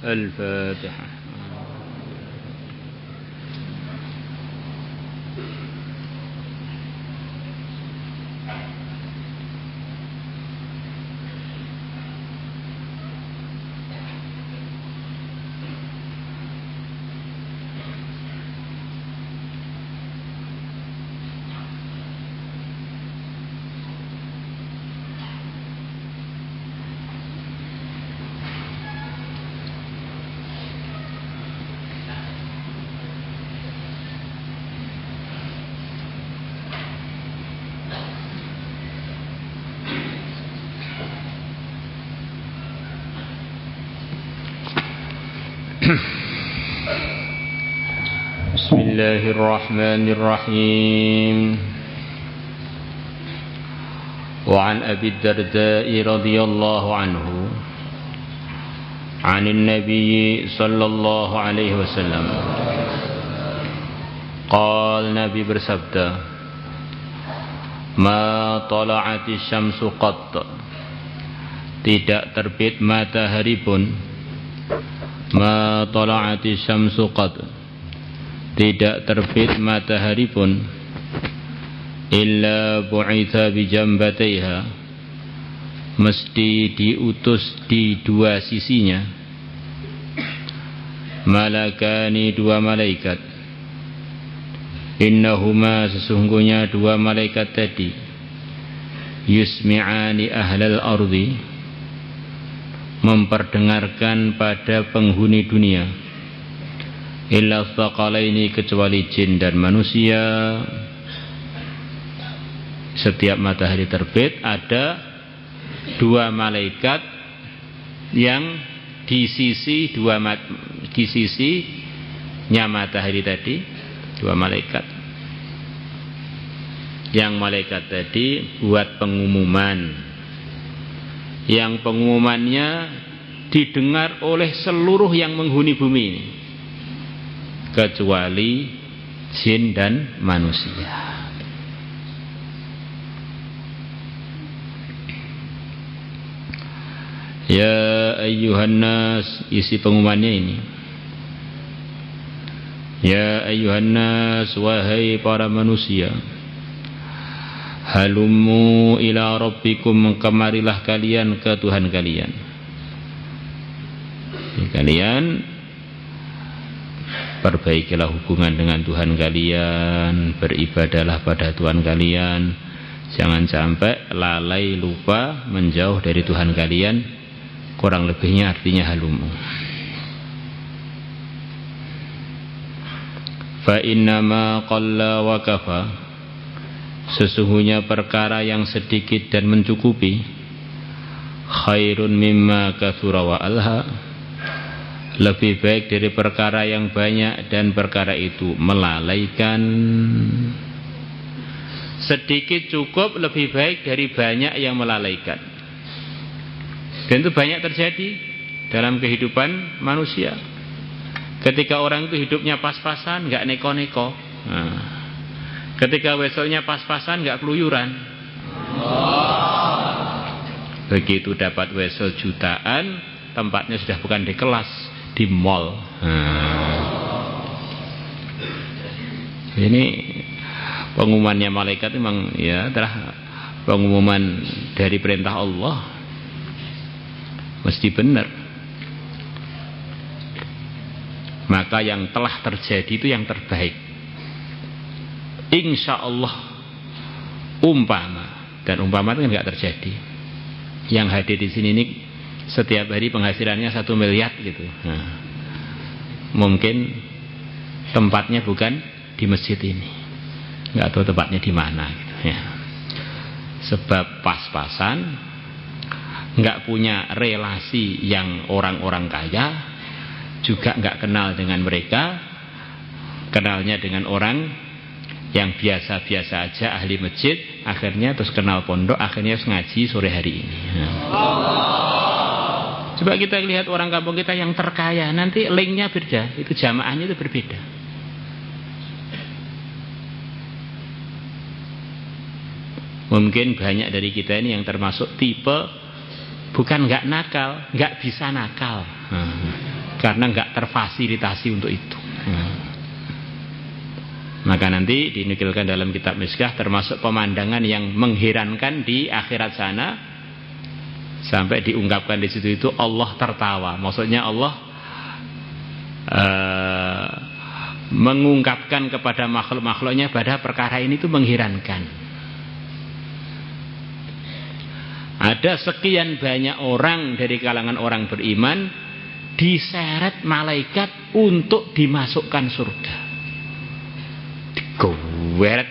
الفاتحة. Bismillahirrahmanirrahim. Wa an Abi Darda radhiyallahu anhu 'anil Nabi sallallahu alaihi wasallam. Qala, Nabi bersabda, ma tala'atis syamsu qat, tidak terbit matahari pun. Ma tala'atis syamsu qat, tidak terbit matahari pun, illa bu'itha bi jambataiha, mesti diutus di dua sisinya, malakani, dua malaikat. Innahuma, sesungguhnya dua malaikat tadi, yusmi'ani ahlal ardi, memperdengarkan pada penghuni dunia, illa tsaqalaini, kecuali jin dan manusia. Setiap matahari terbit ada dua malaikat yang di sisinya matahari tadi, dua malaikat. Yang malaikat tadi buat pengumuman, yang pengumumannya didengar oleh seluruh yang menghuni bumi ini, kecuali jin dan manusia. Ya ayyuhan nas, isi pengumumannya ini. Ya ayyuhan nas, wahai para manusia, halummu ila rabbikum, kemarilah kalian ke Tuhan kalian. Kalian perbaikilah hubungan dengan Tuhan kalian, beribadahlah pada Tuhan kalian. Jangan sampai lalai, lupa, menjauh dari Tuhan kalian. Kurang lebihnya artinya halummu. Fa innama qalla wa kafa, sesungguhnya perkara yang sedikit dan mencukupi, khairun mimma katsura wa alha, lebih baik dari perkara yang banyak dan perkara itu melalaikan. Sedikit cukup lebih baik dari banyak yang melalaikan. Dan itu banyak terjadi dalam kehidupan manusia. Ketika orang itu hidupnya pas-pasan, gak neko-neko. Ketika weselnya pas-pasan, gak keluyuran. Begitu dapat wesel jutaan, tempatnya sudah bukan di kelas, di mall. Ini pengumumannya malaikat memang ya telah pengumuman dari perintah Allah, mesti benar. Maka yang telah terjadi itu yang terbaik, insya Allah. Umpama, dan umpama itu kan nggak terjadi. Yang hadir di sini ini setiap hari penghasilannya 1 miliar gitu. Mungkin tempatnya bukan di masjid ini, nggak tahu tempatnya di mana gitu, ya. Sebab pas-pasan, nggak punya relasi yang orang-orang kaya, juga nggak kenal dengan mereka, kenalnya dengan orang yang biasa-biasa aja, ahli masjid, akhirnya terus kenal pondok, akhirnya ngaji sore hari ini. Coba kita lihat orang kampung kita yang terkaya, nanti linknya beda, itu jamaahnya itu berbeda. Mungkin banyak dari kita ini yang termasuk tipe Bukan nggak nakal, nggak bisa nakal, karena nggak terfasilitasi untuk itu. Maka nanti dinukilkan dalam kitab Miskah termasuk pemandangan yang mengherankan di akhirat sana, sampai diungkapkan di situ itu Allah tertawa. Maksudnya Allah mengungkapkan kepada makhluk-makhluknya pada perkara ini itu mengherankan. Ada sekian banyak orang dari kalangan orang beriman diseret malaikat untuk dimasukkan surga, digeret,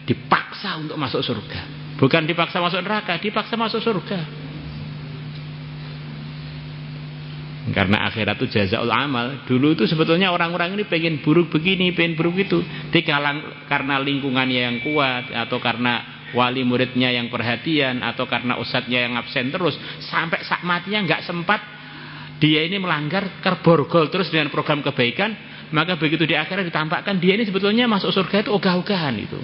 dipaksa untuk masuk surga. Bukan dipaksa masuk neraka, dipaksa masuk surga. Karena akhirat itu jazaul amal. Dulu itu sebetulnya orang-orang ini pengen buruk begini, pengen buruk itu. Karena lingkungannya yang kuat, atau karena wali muridnya yang perhatian, atau karena ustadznya yang absen terus, sampai sak matinya nggak sempat dia ini melanggar, kerborgol terus dengan program kebaikan. Maka begitu di akhirat ditampakkan dia ini sebetulnya masuk surga itu ogah-ogahan itu.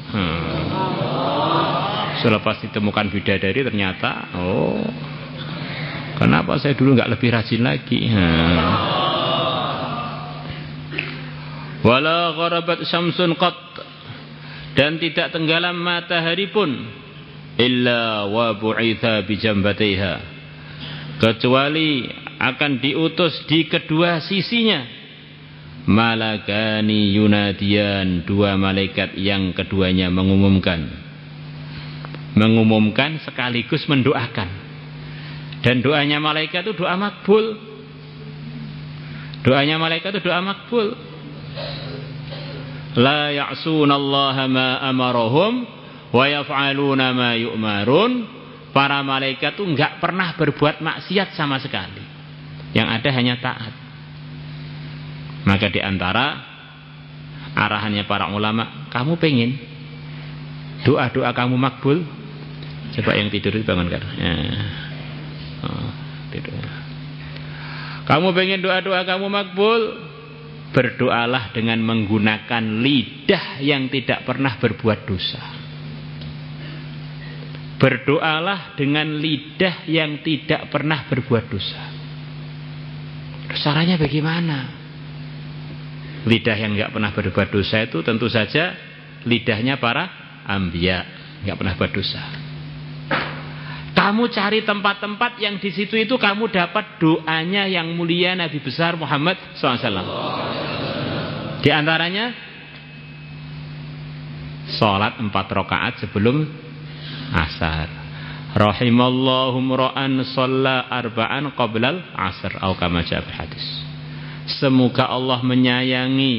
Selepas ditemukan bidadari ternyata, oh, kenapa saya dulu nggak lebih rajin lagi? Wala gharabat syamsun qat, dan tidak tenggelam matahari pun, illa wa bu'itha bi jambataiha, kecuali akan diutus di kedua sisinya malakani yunadian, dua malaikat yang keduanya mengumumkan sekaligus mendoakan. Dan doanya malaikat itu doa makbul. Doanya malaikat itu doa makbul. La ya'sunallaha ma amarahum wa yaf'aluna ma yu'marun. Para malaikat itu enggak pernah berbuat maksiat sama sekali. Yang ada hanya taat. Maka di antara arahannya para ulama, kamu pengen doa-doa kamu makbul? Coba yang tidur dibangunkan. Tidur. Kamu pengen doa-doa kamu makbul? Berdoalah dengan menggunakan lidah yang tidak pernah berbuat dosa. Berdoalah dengan lidah yang tidak pernah berbuat dosa. Caranya bagaimana? Lidah yang nggak pernah berbuat dosa itu tentu saja lidahnya para anbiya, nggak pernah berdosa. Kamu cari tempat-tempat yang di situ itu kamu dapat doanya yang mulia Nabi besar Muhammad SAW. Di antaranya sholat 4 rakaat sebelum asar. Rahimallahu mra'an shalla arba'an qablal asr atau kama jaa fil hadis. Semoga Allah menyayangi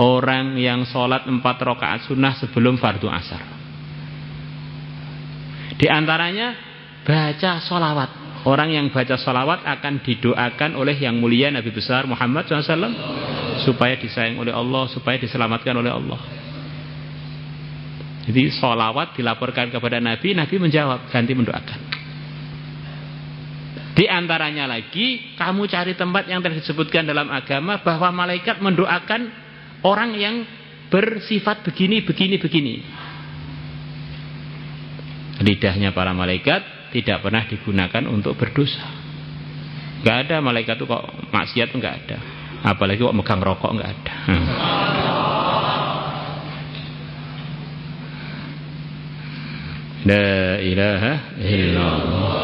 orang yang sholat 4 rakaat sunnah sebelum fardu asar. Di antaranya baca sholawat. Orang yang baca sholawat akan didoakan oleh yang mulia Nabi besar Muhammad SAW supaya disayang oleh Allah, supaya diselamatkan oleh Allah. Jadi sholawat dilaporkan kepada Nabi, Nabi menjawab, ganti mendoakan. Di antaranya lagi, kamu cari tempat yang telah disebutkan dalam agama bahwa malaikat mendoakan orang yang bersifat begini, begini, begini. Lidahnya para malaikat tidak pernah digunakan untuk berdosa. Gak ada malaikat itu kok maksiat, gak ada. Apalagi kok megang rokok, gak ada. La ilaha illallah.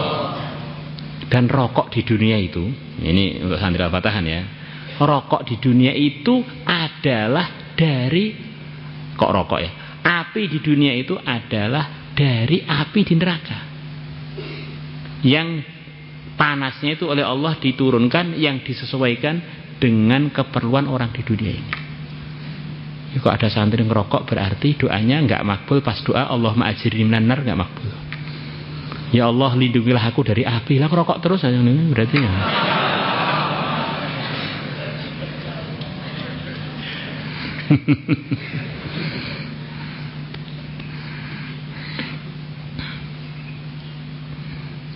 Dan rokok di dunia itu, ini untuk santri al-Fatahan ya, rokok di dunia itu adalah dari, kok rokok ya, api di dunia itu adalah dari api di neraka, yang panasnya itu oleh Allah diturunkan, yang disesuaikan dengan keperluan orang di dunia ini. Ya, kok ada santri ngerokok berarti doanya nggak makbul. Pas doa Allahumma ajirni minan nar nggak makbul. Ya Allah lindungilah aku dari api. Lah ngerokok terus aja berarti ya.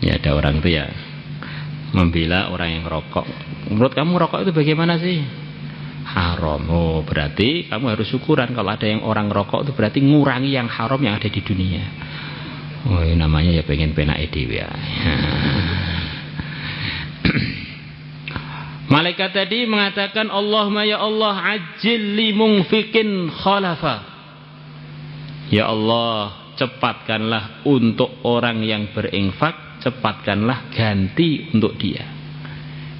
Ya ada orang itu ya membela orang yang rokok. Menurut kamu rokok itu bagaimana sih? Haram. Oh berarti kamu harus syukuran kalau ada yang orang rokok itu berarti ngurangi yang haram yang ada di dunia. Oh namanya ya pengen penake dhewe ya. Malaikat tadi mengatakan, Allahumma ya Allah, ajil li mungfikin khalafa. Ya Allah, cepatkanlah untuk orang yang berinfak, cepatkanlah ganti untuk dia.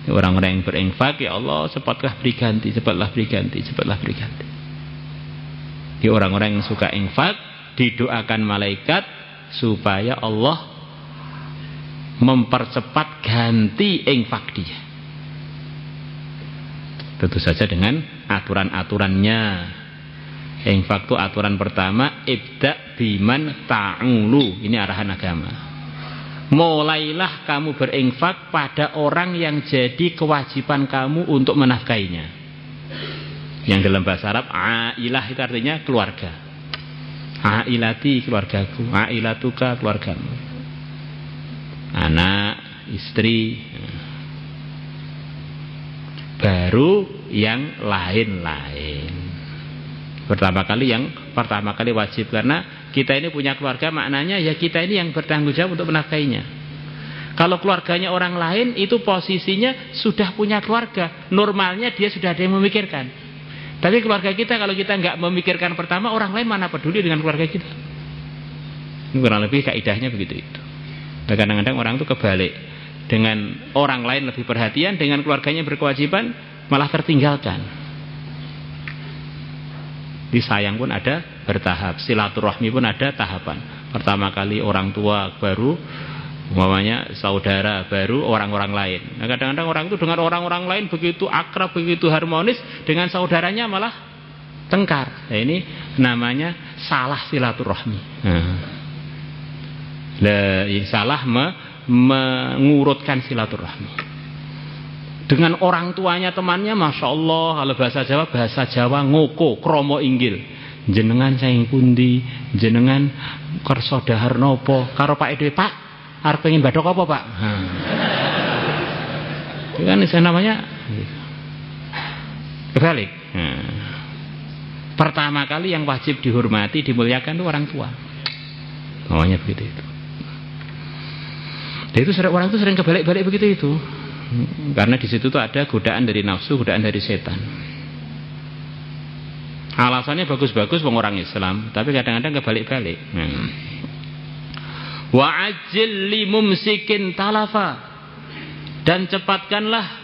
Orang-orang yang berinfak, ya Allah, cepatlah beri ganti, cepatlah beri ganti, cepatlah beri ganti. Di orang-orang yang suka infak, didoakan malaikat supaya Allah mempercepat ganti infak dia. Tentu saja dengan aturan-aturannya. Infak itu aturan pertama, ibda biman ta'ulu. Ini arahan agama. Mulailah kamu berinfak pada orang yang jadi kewajiban kamu untuk menafkainya. Yang dalam bahasa Arab, ailah itu artinya keluarga. Ailati, keluargaku. Ailatuka, keluargamu. Anak, istri, baru yang lain-lain. Pertama kali wajib, karena kita ini punya keluarga, maknanya ya kita ini yang bertanggung jawab untuk menafkainya. Kalau keluarganya orang lain, itu posisinya sudah punya keluarga, normalnya dia sudah ada yang memikirkan. Tapi keluarga kita, kalau kita nggak memikirkan pertama, orang lain mana peduli dengan keluarga kita. Ini kurang lebih kaidahnya begitu itu. Nah, kadang-kadang orang itu kebalik, dengan orang lain lebih perhatian, dengan keluarganya berkewajiban malah tertinggalkan. Disayang pun ada bertahap, silaturahmi pun ada tahapan. Pertama kali orang tua, baru umpamanya saudara, baru orang-orang lain. Nah, kadang-kadang orang itu dengan orang-orang lain begitu akrab, begitu harmonis, dengan saudaranya malah tengkar. Nah, ini namanya salah silaturahmi. Salah mengurutkan silaturahmi. Dengan orang tuanya, temannya, masya Allah, kalau bahasa Jawa ngoko, kromo inggil. Jenengan saing pundi, jenengan kersa dahar nopo, karo Pak Edwe, Pak, arep pengen badok apa Pak? Itu kan namanya kebalik. Pertama kali yang wajib dihormati, dimuliakan itu orang tua. Namanya begitu itu. Dan itu orang itu sering kebalik-balik begitu itu. Karena di situ tuh ada godaan dari nafsu, godaan dari setan. Alasannya bagus-bagus orang Islam, tapi kadang-kadang kebalik-balik. Wa ajil li mumsikin talafa, dan cepatkanlah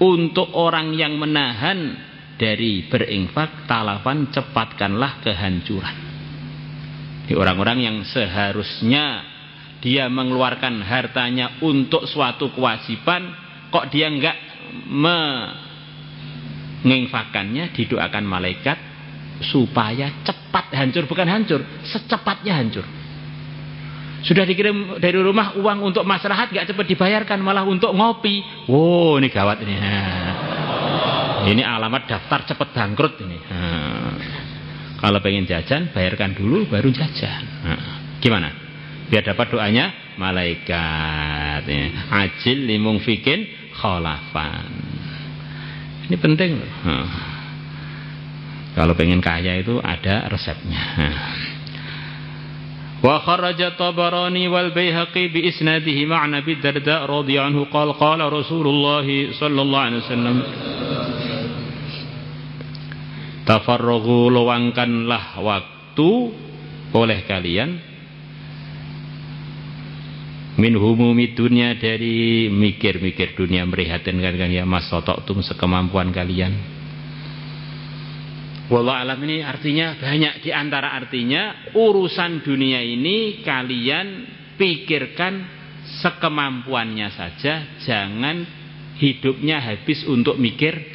untuk orang yang menahan dari berinfak, talafan, cepatkanlah kehancuran. Di orang-orang yang seharusnya dia mengeluarkan hartanya untuk suatu kewajiban, kok dia enggak menginfakkannya, didoakan malaikat supaya cepat hancur, bukan hancur, secepatnya hancur. Sudah dikirim dari rumah uang untuk maslahat, enggak cepat dibayarkan, malah untuk ngopi. Wow, ini gawat ini. Ini alamat daftar cepat bangkrut ini. Kalau pengen jajan, bayarkan dulu baru jajan. Gimana? Biar dapat doanya malaikat. Ajil limung fikin khalafan. Ini penting loh. Kalau pengen kaya itu ada resepnya. Wa kharaja Tabarani wal Baihaqi bi isnadihi ma'na Abi Darda radhiyallahu anhu qala Rasulullah sallallahu alaihi wasallam, tafarraghu, luangkanlah waktu oleh kalian, min humumi dunia, dari mikir-mikir dunia, merihatinkan kalian, masata'tum, sekemampuan kalian. Wallahu alam, ini artinya banyak. Di antara artinya, urusan dunia ini kalian pikirkan sekemampuannya saja, jangan hidupnya habis untuk mikir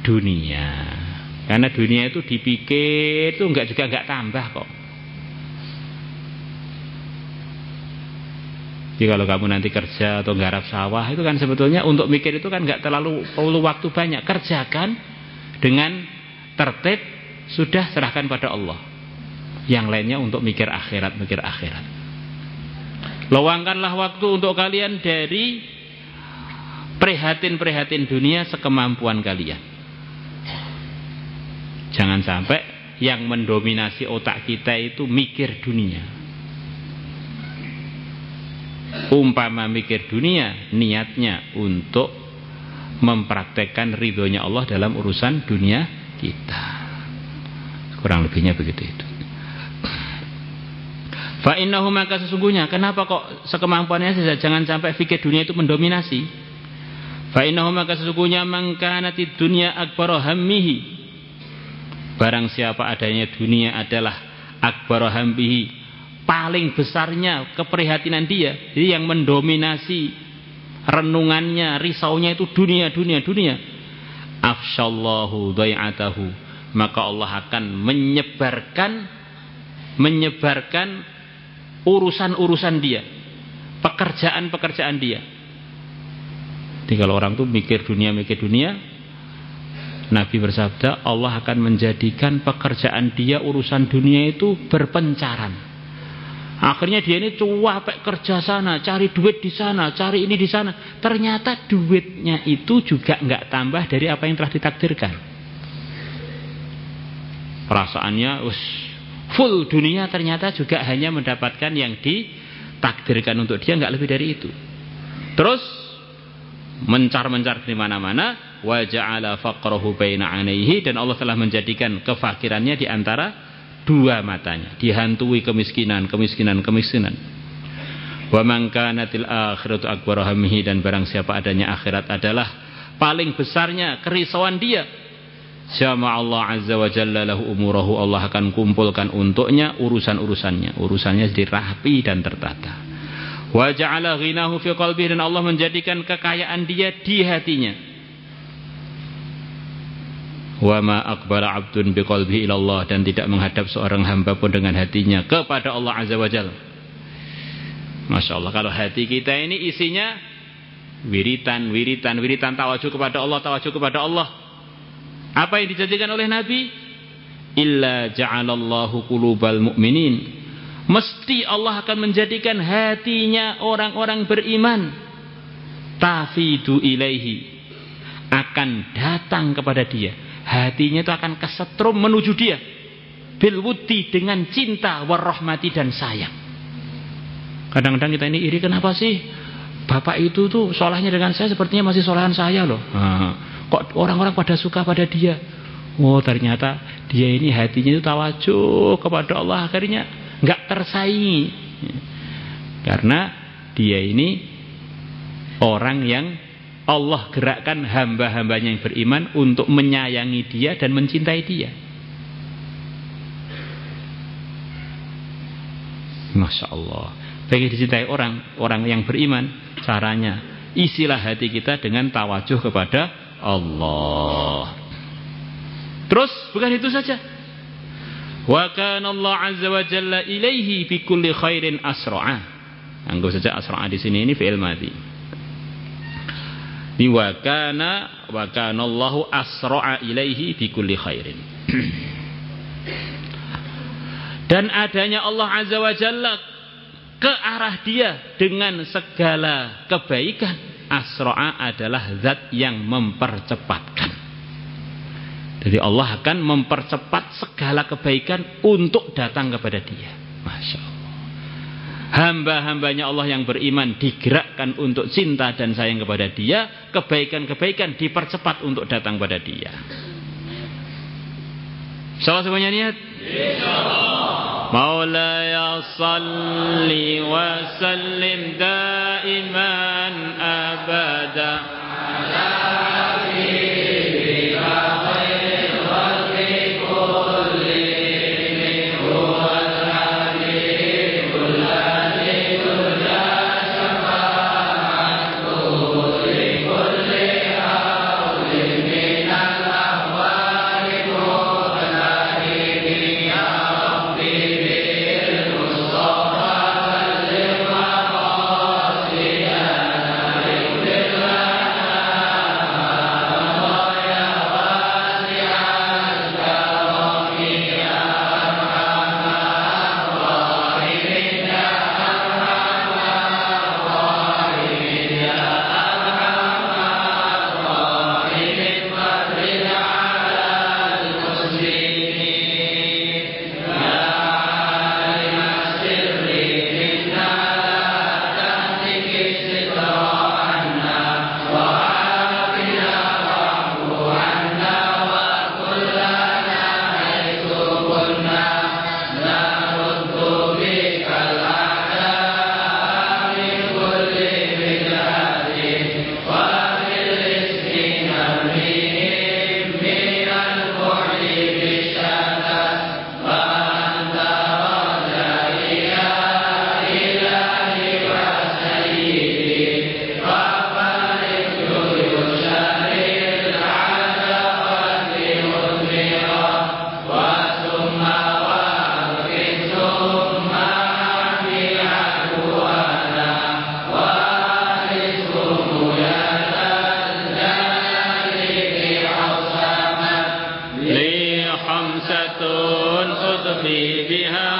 dunia. Karena dunia itu dipikir itu enggak tambah kok. Jadi kalau kamu nanti kerja atau garap sawah, itu kan sebetulnya untuk mikir itu kan enggak terlalu perlu waktu banyak. Kerjakan dengan tertib, sudah serahkan pada Allah. Yang lainnya untuk mikir akhirat. Luangkanlah waktu untuk kalian dari prihatin dunia sekemampuan kalian. Jangan sampai yang mendominasi otak kita itu mikir dunia. Umpama mikir dunia, niatnya untuk mempraktekkan ridhonya Allah dalam urusan dunia kita. Kurang lebihnya begitu itu. Fa innahu, maka sesungguhnya, kenapa kok sekemampuannya saja, jangan sampai fikir dunia itu mendominasi. Fa innahu, maka sesungguhnya, man kanatid dunya akbaru hammihi, barang siapa adanya dunia adalah akbaru hammihi, paling besarnya keprihatinan dia, jadi yang mendominasi renungannya, risaunya itu dunia, afsyallahu dhai'atahu, maka Allah akan menyebarkan urusan-urusan dia, pekerjaan dia. Jadi kalau orang tuh mikir dunia, Nabi bersabda, Allah akan menjadikan pekerjaan dia, urusan dunia itu berpencaran. Akhirnya dia ini cuapek kerja sana, cari duit di sana, cari ini di sana. Ternyata duitnya itu juga nggak tambah dari apa yang telah ditakdirkan. Perasaannya full dunia, ternyata juga hanya mendapatkan yang ditakdirkan untuk dia, nggak lebih dari itu. Terus mencar-mencar di mana-mana, wa ja'ala faqrahu baina 'ainaihi, dan Allah telah menjadikan kefakirannya di antara dua matanya, dihantui kemiskinan. Wa man kanatil akhiratu akbaru hammihi, dan barang siapa adanya akhirat adalah paling besarnya kerisauan dia, syama Allah azza wa jalla lahu umurahu, Allah akan kumpulkan untuknya urusannya jadi rapi dan tertata. Wa ja'ala ghinahu fi qalbihi, dan Allah menjadikan kekayaan dia di hatinya. Wa ma aqbala 'abdun biqalbihi ila Allah, dan tidak menghadap seorang hamba pun dengan hatinya kepada Allah azza wajalla. Masya Allah, kalau hati kita ini isinya wiritan tawajuh kepada Allah. Apa yang dijanjikan oleh Nabi? Illa ja'alallahu qulubal mu'minin, mesti Allah akan menjadikan hatinya orang-orang beriman tafidu ilaihi, akan datang kepada dia. Hatinya itu akan kesetrum menuju dia, bilwudi, dengan cinta, warahmati, dan sayang. Kadang-kadang kita ini iri, kenapa sih bapak itu tuh solahnya dengan saya sepertinya masih solahan saya loh. Kok orang-orang pada suka pada dia? Oh, ternyata dia ini hatinya itu tawajuh kepada Allah, akhirnya nggak tersaingi, karena dia ini orang yang Allah gerakkan hamba-hambanya yang beriman untuk menyayangi dia dan mencintai dia. Masya Allah. Pengen dicintai orang yang beriman, caranya isilah hati kita dengan tawajuh kepada Allah. Terus bukan itu saja. Wa kana Allah azza wa jalla ilaihi bi kulli khairin asra'a. Anggap saja asra'a di sini ini fi'il madhi. Wa kana Allahu asra'a ilaihi bi kulli khairin. Dan adanya Allah azza wa jalla ke arah dia dengan segala kebaikan. Asra'a adalah zat yang mempercepatkan. Jadi Allah akan mempercepat segala kebaikan untuk datang kepada dia. Masya Allah. Hamba-hambanya Allah yang beriman digerakkan untuk cinta dan sayang kepada dia, kebaikan-kebaikan dipercepat untuk datang pada dia. Insyaallah semuanya niat. Insyaallah. Maulaya salli wa sallim daiman abada ala habibika khairil khalqi kullihim huwal habibul ladzi turja syafa'atuhu li kulli hawlin minal ahwali muhtahimi ya Rabbi bil Mustafa balligh maqasidana bi kulli يرتقي بها